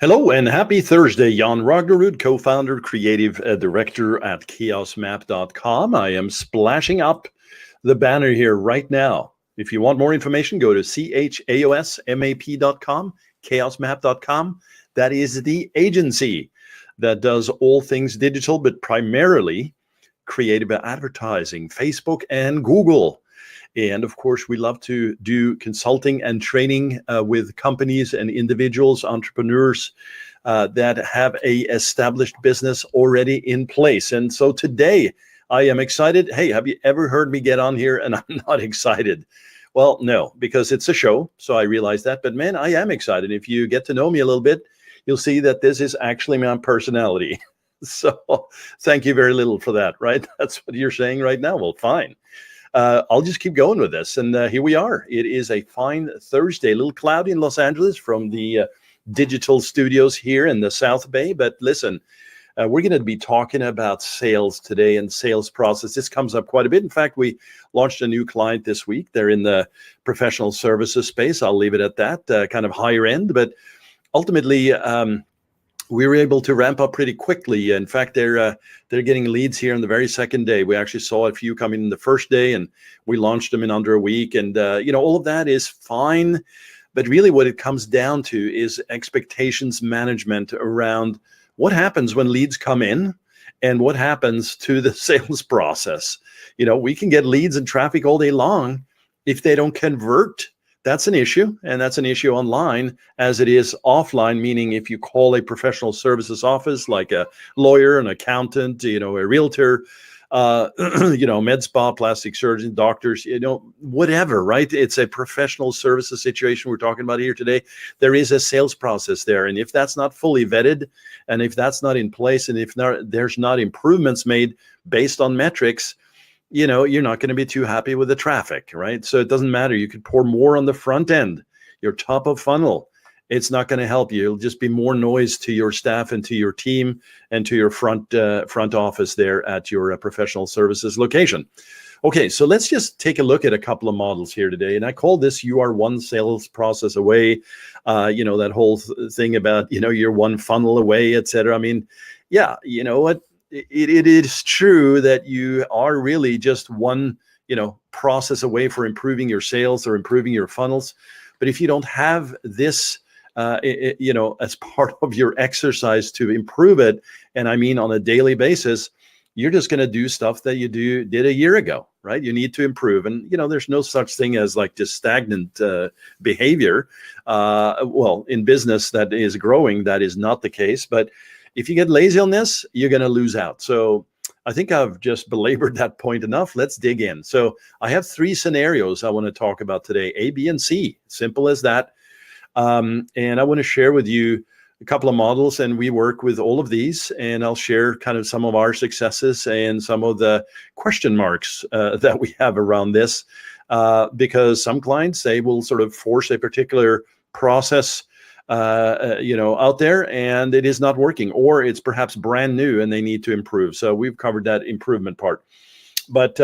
Hello and happy Thursday. Jon Rognerud, co-founder, creative director at chaosmap.com. I am splashing up the banner here right now. If you want more information, go to chaosmap.com, chaosmap.com. That is the agency that does all things digital, but primarily creative advertising, Facebook and Google. And of course, we love to do consulting and training with companies and individuals, entrepreneurs that have a established business already in place. And so today I am excited. Hey, have you ever heard me get on here and I'm not excited? Well, no, because it's a show. So I realize that. But man, I am excited. If you get to know me a little bit, you'll see that this is actually my personality. So thank you very little for that, right? That's what you're saying right now. Well, fine. I'll just keep going with this. And here we are. It is a fine Thursday, a little cloudy in Los Angeles from the digital studios here in the South Bay. But listen, we're going to be talking about sales today and sales process. This comes up quite a bit. In fact, we launched a new client this week. They're in the professional services space. I'll leave it at that, kind of higher end. But ultimately, we were able to ramp up pretty quickly. In fact, they're getting leads here on the very second day. We actually saw a few coming in the first day, and we launched them in under a week. And all of that is fine, but really, what it comes down to is expectations management around what happens when leads come in, and what happens to the sales process. We can get leads and traffic all day long. If they don't convert, that's an issue, and that's an issue online as it is offline, meaning if you call a professional services office like a lawyer, an accountant, a realtor, med spa, plastic surgeon, doctors, whatever, right? It's a professional services situation we're talking about here today. There is a sales process there. And if that's not fully vetted, and if that's not in place, and if there's not improvements made based on metrics, you're not going to be too happy with the traffic, right? So it doesn't matter. You could pour more on the front end, your top of funnel. It's not going to help you. It'll just be more noise to your staff and to your team and to your front office there at your professional services location. Okay, so let's just take a look at a couple of models here today. And I call this you are one sales process away. That whole thing about, you're one funnel away, et cetera. I mean, yeah, you know what? It is true that you are really just one, process away for improving your sales or improving your funnels. But if you don't have this, as part of your exercise to improve it, and I mean on a daily basis, you're just going to do stuff that you did a year ago, right? You need to improve. And, there's no such thing as like just stagnant behavior. In business that is growing, that is not the case. But if you get lazy on this, you're going to lose out. So I think I've just belabored that point enough. Let's dig in. So I have three scenarios I want to talk about today, A, B, and C. Simple as that. And I want to share with you a couple of models, and we work with all of these. And I'll share kind of some of our successes and some of the question marks that we have around this, because some clients, they will sort of force a particular process out there, and it is not working, or it's perhaps brand new and they need to improve. So we've covered that improvement part. But,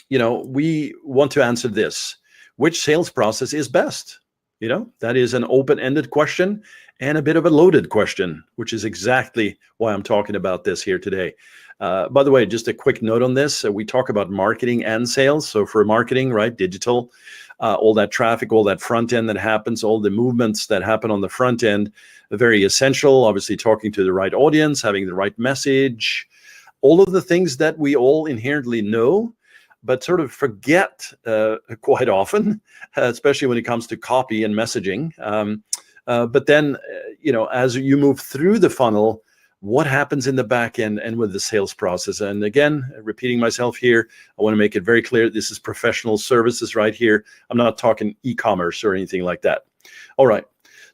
we want to answer this. Which sales process is best? That is an open-ended question and a bit of a loaded question, which is exactly why I'm talking about this here today. By the way, just a quick note on this. We talk about marketing and sales. So for marketing, right, digital, all that traffic, all that front end that happens, all the movements that happen on the front end, very essential. Obviously, talking to the right audience, having the right message, all of the things that we all inherently know, but sort of forget quite often, especially when it comes to copy and messaging. But then, as you move through the funnel, what happens in the back end and with the sales process? And again, repeating myself here, I want to make it very clear, this is professional services right here. I'm not talking e-commerce or anything like that. All right.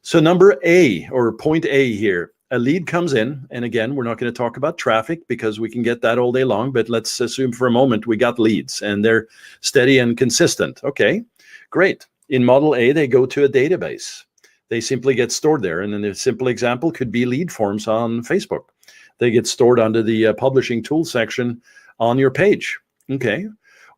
So number A, or point A here, a lead comes in. And again, we're not going to talk about traffic because we can get that all day long, but let's assume for a moment we got leads and they're steady and consistent. Okay, great. In model A, they go to a database. They simply get stored there. And then a simple example could be lead forms on Facebook. They get stored under the publishing tool section on your page. Okay.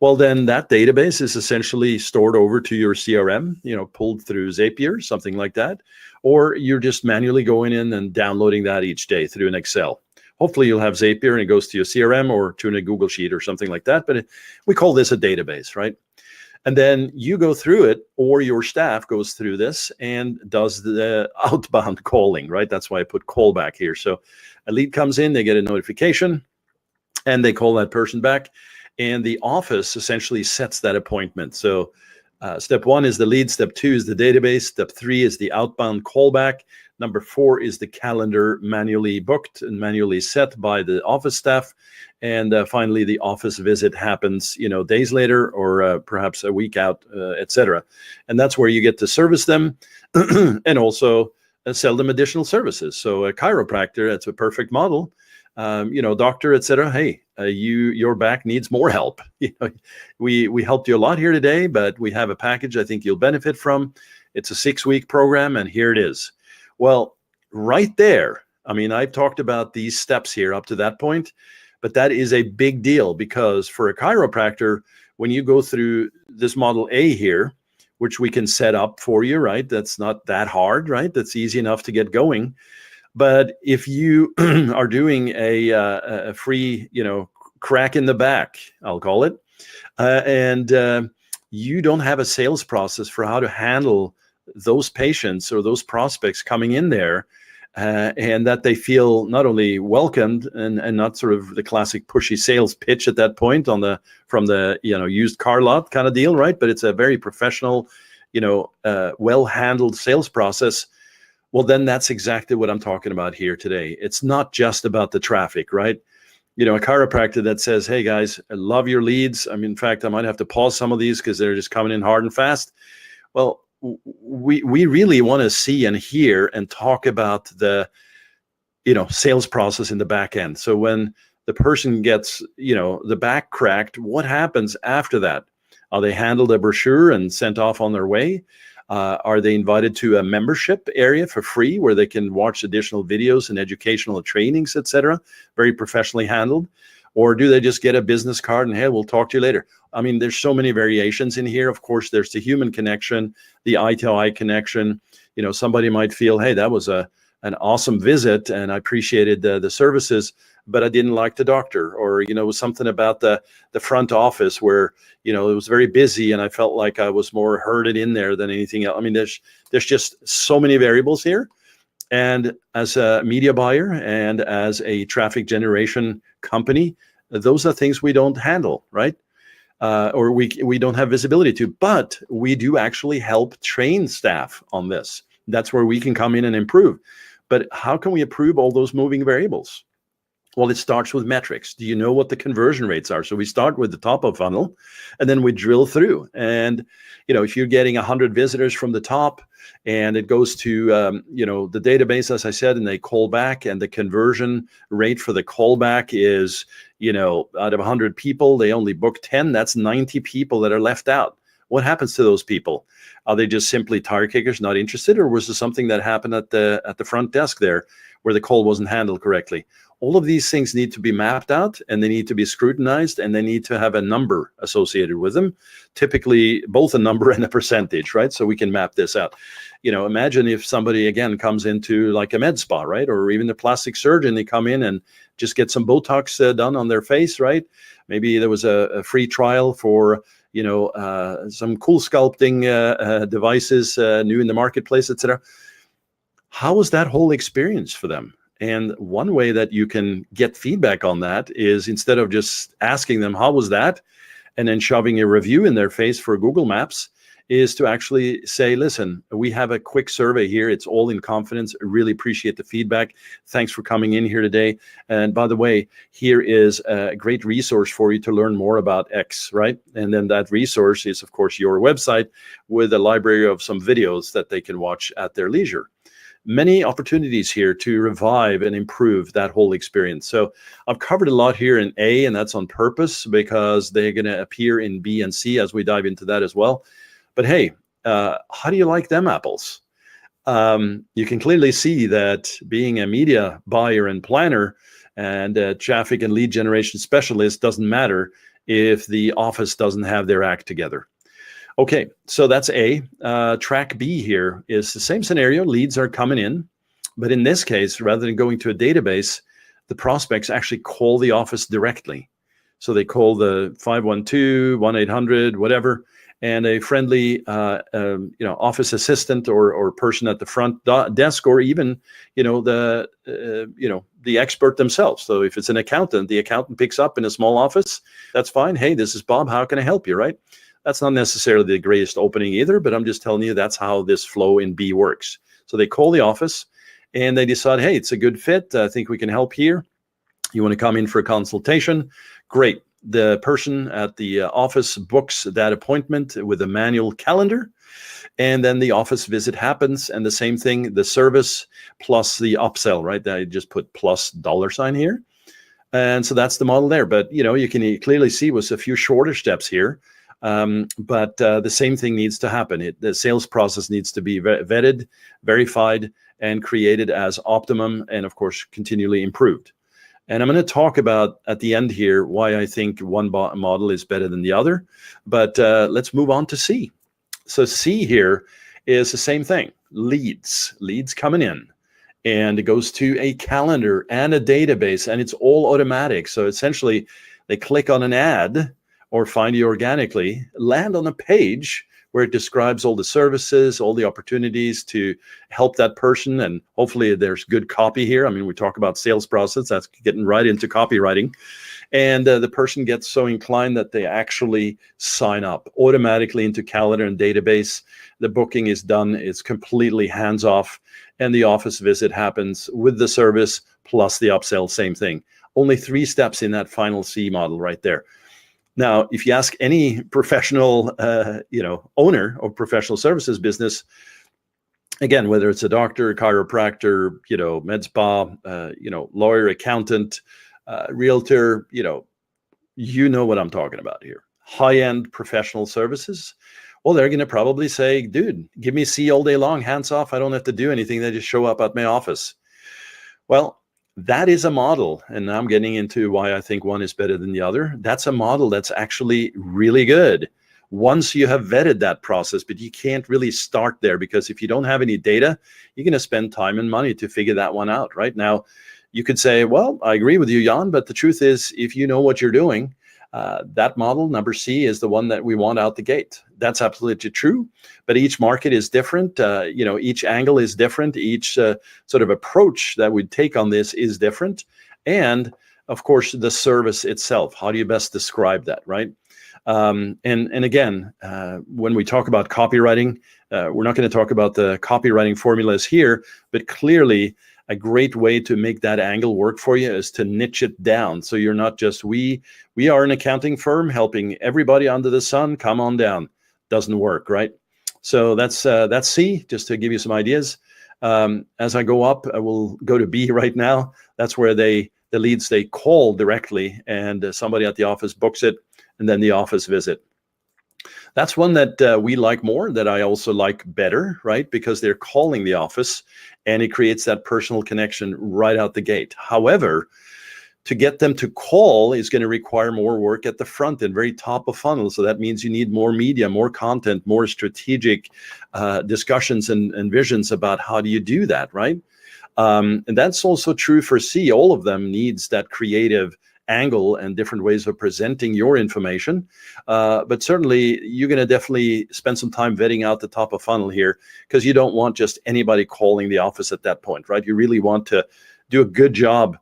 Well, then that database is essentially stored over to your CRM, pulled through Zapier, something like that. Or you're just manually going in and downloading that each day through an Excel. Hopefully you'll have Zapier and it goes to your CRM or to a Google Sheet or something like that. But we call this a database, right? And then you go through it, or your staff goes through this and does the outbound calling, right? That's why I put callback here. So a lead comes in, they get a notification, and they call that person back. And the office essentially sets that appointment. So step 1 is the lead. Step 2 is the database. Step 3 is the outbound callback. Number 4 is the calendar manually booked and manually set by the office staff. And finally, the office visit happens, days later or perhaps a week out, etc. And that's where you get to service them and also sell them additional services. So a chiropractor, that's a perfect model. Doctor, etc. Hey, your back needs more help. We helped you a lot here today, but we have a package I think you'll benefit from. It's a 6-week program, and here it is. Well, right there, I've talked about these steps here up to that point, but that is a big deal, because for a chiropractor, when you go through this model A here, which we can set up for you, right? That's not that hard, right? That's easy enough to get going. But if you are doing a free, crack in the back, I'll call it, and you don't have a sales process for how to handle those patients or those prospects coming in there, and that they feel not only welcomed and not sort of the classic pushy sales pitch at that point from the used car lot kind of deal, right? But it's a very professional, well-handled sales process. Well, then that's exactly what I'm talking about here today. It's not just about the traffic, right? A chiropractor that says, hey guys, I love your leads. In fact, I might have to pause some of these because they're just coming in hard and fast. Well, we really want to see and hear and talk about the, sales process in the back end. So when the person gets, the back cracked, what happens after that? Are they handled a brochure and sent off on their way? Are they invited to a membership area for free where they can watch additional videos and educational trainings, etc.? Very professionally handled. Or do they just get a business card and, hey, we'll talk to you later? There's so many variations in here. Of course, there's the human connection, the eye-to-eye connection. Somebody might feel, hey, that was an awesome visit and I appreciated the services, but I didn't like the doctor. Or, it was something about the front office where, it was very busy and I felt like I was more herded in there than anything else. There's just so many variables here. And as a media buyer and as a traffic generation company, those are things we don't handle, right? Or we don't have visibility to, but we do actually help train staff on this. That's where we can come in and improve. But how can we improve all those moving variables? Well, it starts with metrics. Do you know what the conversion rates are? So we start with the top of funnel and then we drill through. And, if you're getting 100 visitors from the top and it goes to, the database, as I said, and they call back, and the conversion rate for the callback is, out of 100 people, they only book 10. That's 90 people that are left out. What happens to those people? Are they just simply tire kickers, not interested? Or was there something that happened at the front desk there where the call wasn't handled correctly? All of these things need to be mapped out, and they need to be scrutinized, and they need to have a number associated with them, typically both a number and a percentage, right? So we can map this out. Imagine if somebody, again, comes into like a med spa, right? Or even a plastic surgeon, they come in and just get some Botox done on their face, right? Maybe there was a free trial for, some cool sculpting devices new in the marketplace, etc. How was that whole experience for them? And one way that you can get feedback on that is, instead of just asking them, how was that? And then shoving a review in their face for Google Maps, is to actually say, listen, we have a quick survey here. It's all in confidence. I really appreciate the feedback. Thanks for coming in here today. And by the way, here is a great resource for you to learn more about X, right? And then that resource is, of course, your website with a library of some videos that they can watch at their leisure. Many opportunities here to revive and improve that whole experience. So I've covered a lot here in A, and that's on purpose because they're going to appear in B and C as we dive into that as well. But hey, how do you like them apples? You can clearly see that being a media buyer and planner and traffic and lead generation specialist doesn't matter if the office doesn't have their act together. Okay, so that's A. Track B here is the same scenario. Leads are coming in, but in this case, rather than going to a database, the prospects actually call the office directly. So they call the 512, 1-800, whatever, and a friendly, office assistant or person at the front desk, or even, the expert themselves. So if it's an accountant, the accountant picks up in a small office. That's fine. Hey, this is Bob. How can I help you? Right? That's not necessarily the greatest opening either, but I'm just telling you that's how this flow in B works. So they call the office and they decide, hey, it's a good fit. I think we can help here. You want to come in for a consultation? Great. The person at the office books that appointment with a manual calendar, and then the office visit happens. And the same thing, the service plus the upsell, right? I just put plus $ here. And so that's the model there. But, you can clearly see with a few shorter steps here. But the same thing needs to happen. The sales process needs to be vetted, verified, and created as optimum, and of course, continually improved. And I'm going to talk about at the end here why I think one model is better than the other. But let's move on to C. So C here is the same thing. Leads coming in. And it goes to a calendar and a database, and it's all automatic. So essentially, they click on an ad or find you organically, land on a page where it describes all the services, all the opportunities to help that person. And hopefully there's good copy here. I mean, we talk about sales process, that's getting right into copywriting. And the person gets so inclined that they actually sign up automatically into calendar and database. The booking is done, it's completely hands off, and the office visit happens with the service plus the upsell, same thing. Only 3 steps in that final C model right there. Now, if you ask any professional, owner of professional services business, again, whether it's a doctor, chiropractor, med spa, lawyer, accountant, realtor, you know what I'm talking about here. High-end professional services. Well, they're going to probably say, dude, give me C all day long, hands off. I don't have to do anything. They just show up at my office. Well, that is a model, and now I'm getting into why I think one is better than the other. That's a model that's actually really good once you have vetted that process, but you can't really start there, because if you don't have any data, you're going to spend time and money to figure that one out. Right now, you could say, well, I agree with you, Jon, but the truth is, if you know what you're doing, that model, number C, is the one that we want out the gate. That's absolutely true, but each market is different. Each angle is different. Each sort of approach that we take on this is different. And of course, the service itself, how do you best describe that, right? And again, when we talk about copywriting, we're not going to talk about the copywriting formulas here, but clearly, a great way to make that angle work for you is to niche it down. So you're not just, we are an accounting firm helping everybody under the sun, come on down. Doesn't work, right? So that's C, just to give you some ideas. As I go up, I will go to B right now. That's where the leads, they call directly, and somebody at the office books it, and then the office visit. That's one that we like more, that I also like better, right? Because they're calling the office and it creates that personal connection right out the gate. However, to get them to call is going to require more work at the front and very top of funnel. So that means you need more media, more content, more strategic discussions and visions about how do you do that, right? And that's also true for C. All of them needs that creative angle and different ways of presenting your information. But certainly you're going to definitely spend some time vetting out the top of funnel here, because you don't want just anybody calling the office at that point, right? You really want to do a good job,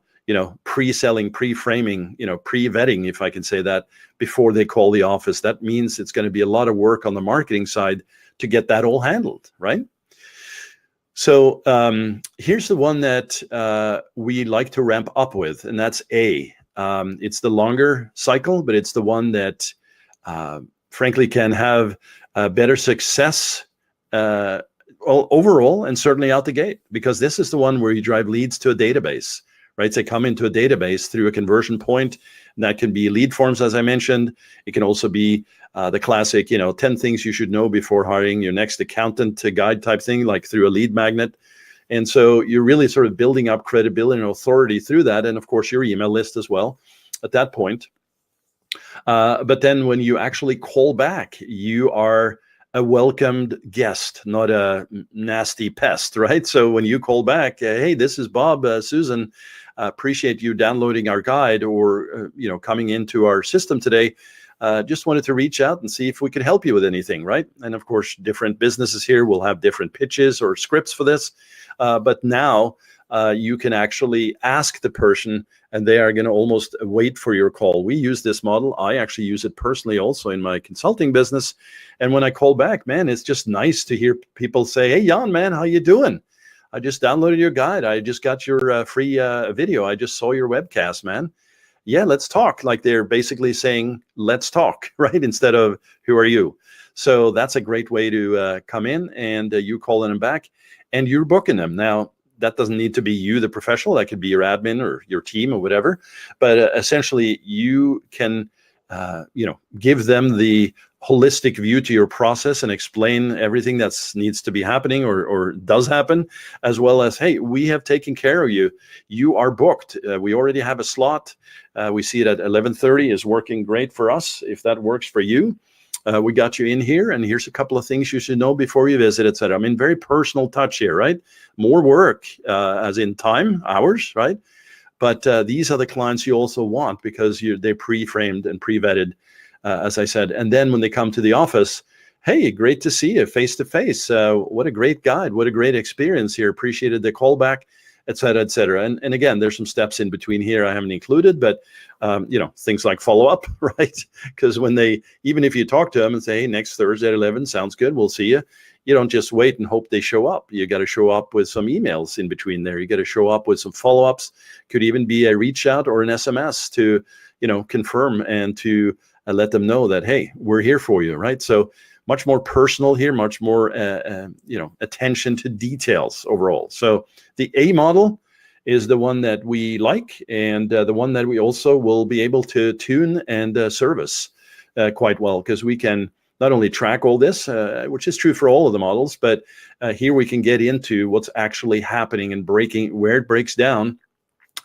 pre-selling, pre-framing, pre-vetting, if I can say that, before they call the office. That means it's going to be a lot of work on the marketing side to get that all handled, right? So here's the one that we like to ramp up with, and that's A. It's the longer cycle, but it's the one that, frankly, can have better success overall, and certainly out the gate, because this is the one where you drive leads to a database, right? They come into a database through a conversion point, and that can be lead forms, as I mentioned. It can also be the classic, 10 things you should know before hiring your next accountant guide type thing, like through a lead magnet. And so you're really sort of building up credibility and authority through that. And of course, your email list as well at that point. But then when you actually call back, you are a welcomed guest, not a nasty pest, right? So when you call back, hey, this is Bob, Susan, appreciate you downloading our guide or coming into our system today. Just wanted to reach out and see if we could help you with anything, right? And of course, different businesses here will have different pitches or scripts for this. But now you can actually ask the person, and they are going to almost wait for your call. We use this model. I actually use it personally also in my consulting business. And when I call back, man, it's just nice to hear people say, hey, Jon, man, how you doing? I just downloaded your guide. I just got your free video. I just saw your webcast, man. Yeah, let's talk. Like they're basically saying, let's talk, right? Instead of who are you? So that's a great way to come in, and you calling them back and you're booking them. Now, that doesn't need to be you, the professional. That could be your admin or your team or whatever. But essentially, you can, give them the holistic view to your process and explain everything that needs to be happening or does happen, as well as, hey, we have taken care of you. You are booked. We already have a slot. We see it at 11:30 is working great for us. If that works for you, we got you in here, and here's a couple of things you should know before you visit, etc. I mean, very personal touch here, right? More work, as in time, hours, right? But these are the clients you also want because they're pre-framed and pre-vetted, as I said. And then when they come to the office, hey, great to see you face to face. What a great guide. What a great experience here. Appreciated the callback, et cetera, et cetera. And again, there's some steps in between here I haven't included, but things like follow-up, right? Because even if you talk to them and say, hey, next Thursday at 11, sounds good, we'll see you. You don't just wait and hope they show up. You got to show up with some emails in between there. You got to show up with some follow-ups. Could even be a reach out or an SMS to, confirm and to let them know that, hey, we're here for you, right? So much more personal here, much more, attention to details overall. So the A model is the one that we like, and the one that we also will be able to tune and service quite well, because we can not only track all this, which is true for all of the models, but here we can get into what's actually happening and where it breaks down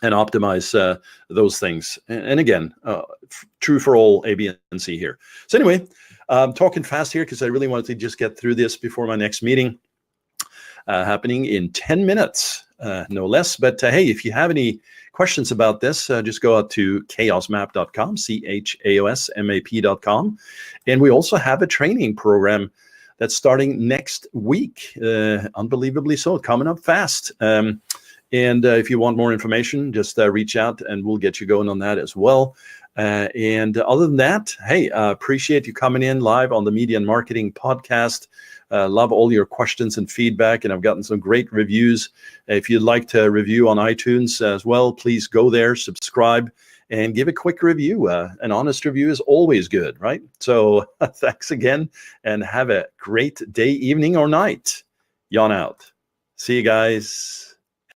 and optimize those things. And again, true for all A, B, and C here. So anyway, I'm talking fast here because I really wanted to just get through this before my next meeting happening in 10 minutes, no less. But hey, if you have any questions about this, just go out to chaosmap.com, chaosmap.com. And we also have a training program that's starting next week, unbelievably so, coming up fast. And if you want more information, just reach out and we'll get you going on that as well. And other than that, hey, appreciate you coming in live on the Media and Marketing Podcast. Love all your questions and feedback, and I've gotten some great reviews. If you'd like to review on iTunes as well, please go there, subscribe, and give a quick review. An honest review is always good, right? So thanks again, and have a great day, evening, or night. Jon out. See you guys.